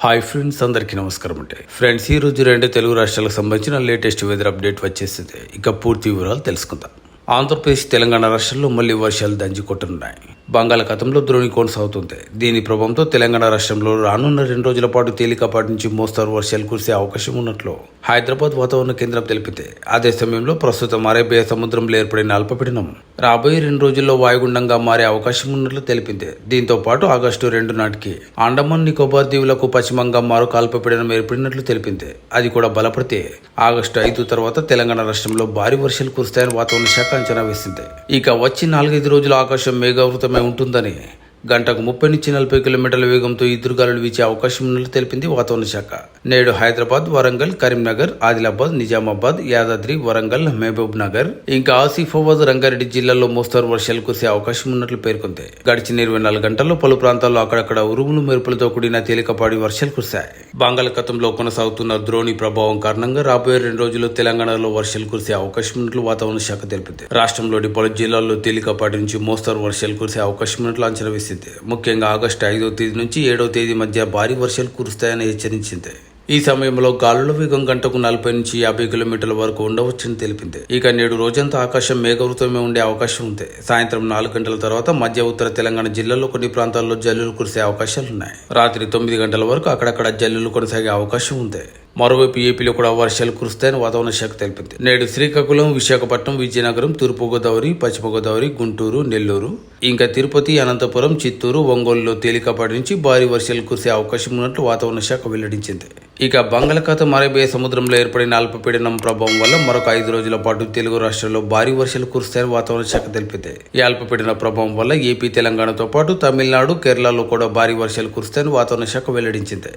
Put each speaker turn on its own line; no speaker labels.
Hi friends, అందరికీ నమస్కారం. Friends, ఈ రోజు రెండు తెలుగు రాష్ట్రాలకు సంబంధించిన లేటెస్ట్ వెదర్ అప్డేట్ వచ్చేసింది. ఇక పూర్తి వివరాలు తెలుసుకుందాం. ఆంధ్రప్రదేశ్, తెలంగాణ రాష్ట్రాల్లో మళ్లీ వర్షాలు దంచుకొట్టున్నాయి. బంగాళాఖాతంలో ద్రోణి కొనసాగుతుంది. దీని ప్రభావంతో తెలంగాణ రాష్ట్రంలో రానున్న 2 రోజుల పాటు తేలికపాటి నుంచి మోస్తారు వర్షాలు కురిసే అవకాశం ఉన్నట్లు హైదరాబాద్ వాతావరణ కేంద్రం తెలిపింది. అదే సమయంలో ప్రస్తుతం అరేబియా సముద్రంలో ఏర్పడిన అల్పపీడనం రాబోయే 2 రోజుల్లో వాయుగుండంగా మారే అవకాశం ఉన్నట్లు తెలిపింది. దీంతో పాటు ఆగస్టు 2 నాటికి అండమాన్ నికోబార్ దీవులకు పశ్చిమంగా మరొక అల్పపీడనం ఏర్పడినట్లు తెలిపింది. అది కూడా బలపడితే ఆగస్టు 5 తర్వాత తెలంగాణ రాష్ట్రంలో భారీ వర్షాలు కురుస్తాయని వాతావరణ శాఖ అంచనా వేసింది. ఇక వచ్చి 4-5 రోజులు ఆకాశం మేఘావృతమై ఉంటుందని, గంటకు 30 నుంచి 40 కిలోమీటర్ల వేగంతో ఈదురుగాలులు వీచే అవకాశం ఉన్నట్లు తెలిపింది వాతావరణ శాఖ. నేడు హైదరాబాద్, వరంగల్, కరీంనగర్, ఆదిలాబాద్, నిజామాబాద్, యాదాద్రి, వరంగల్, మహబూబ్ నగర్, ఇంకా ఆసిఫాబాద్, రంగారెడ్డి జిల్లాల్లో మోస్తారు వర్షాలు కురిసే అవకాశం ఉన్నట్లు పేర్కొంది. గడిచిన 24 గంటల్లో పలు ప్రాంతాల్లో అక్కడక్కడ ఉరుములు మెరుపులతో కూడిన తేలికపాటి వర్షాలు కురిశాయి. బంగాళాఖాతంలో కొనసాగుతున్న ద్రోణి ప్రభావం కారణంగా రాబోయే 2 రోజుల్లో తెలంగాణలో వర్షాలు కురిసే అవకాశం ఉన్నట్లు వాతావరణ శాఖ తెలిపింది. రాష్ట్రంలోని పలు జిల్లాల్లో తేలికపాటి నుంచి మోస్తారు వర్షాలు కురిసే అవకాశం ఉన్నట్లు అంచనా వేసింది. ముఖ్యంగా ఆగస్టు 5వ తేదీ నుంచి 7వ తేదీ మధ్య భారీ వర్షాలు కురుస్తాయని హెచ్చరించింది. ఈ సమయంలో గాలుల వేగం గంటకు 40 నుంచి 50 కిలోమీటర్ల వరకు ఉండవచ్చని తెలిపింది. ఇక నేడు రోజంతా ఆకాశం మేఘావృతమే ఉండే అవకాశం ఉంది. సాయంత్రం 4 గంటల తర్వాత మధ్య ఉత్తర తెలంగాణ జిల్లాల్లో కొన్ని ప్రాంతాల్లో జల్లులు కురిసే అవకాశాలున్నాయి. రాత్రి 9 గంటల వరకు అక్కడక్కడ జల్లులు కొనసాగే అవకాశం ఉంది. మరోవైపు ఏపీలో కూడా వర్షాలు కురుస్తాయని వాతావరణ శాఖ తెలిపింది. నేడు శ్రీకాకుళం, విశాఖపట్నం, విజయనగరం, తూర్పుగోదావరి, పశ్చిమ గోదావరి, గుంటూరు, నెల్లూరు, ఇంకా తిరుపతి, అనంతపురం, చిత్తూరు, ఒంగోలులో తేలికపాటి నుంచి భారీ వర్షాలు కురిసే అవకాశం ఉన్నట్లు వాతావరణ శాఖ వెల్లడించింది. ఇక బంగాళాఖాతం అరేబియా సముద్రంలో ఏర్పడిన అల్పపీడనం ప్రభావం వల్ల మరొక 5 రోజుల పాటు తెలుగు రాష్ట్రాల్లో భారీ వర్షాలు కురుస్తాయని వాతావరణ శాఖ తెలిపింది. ఈ అల్పపీడన ప్రభావం వల్ల ఏపీ, తెలంగాణతో పాటు తమిళనాడు, కేరళలో కూడా భారీ వర్షాలు కురుస్తాయని వాతావరణ శాఖ వెల్లడించింది.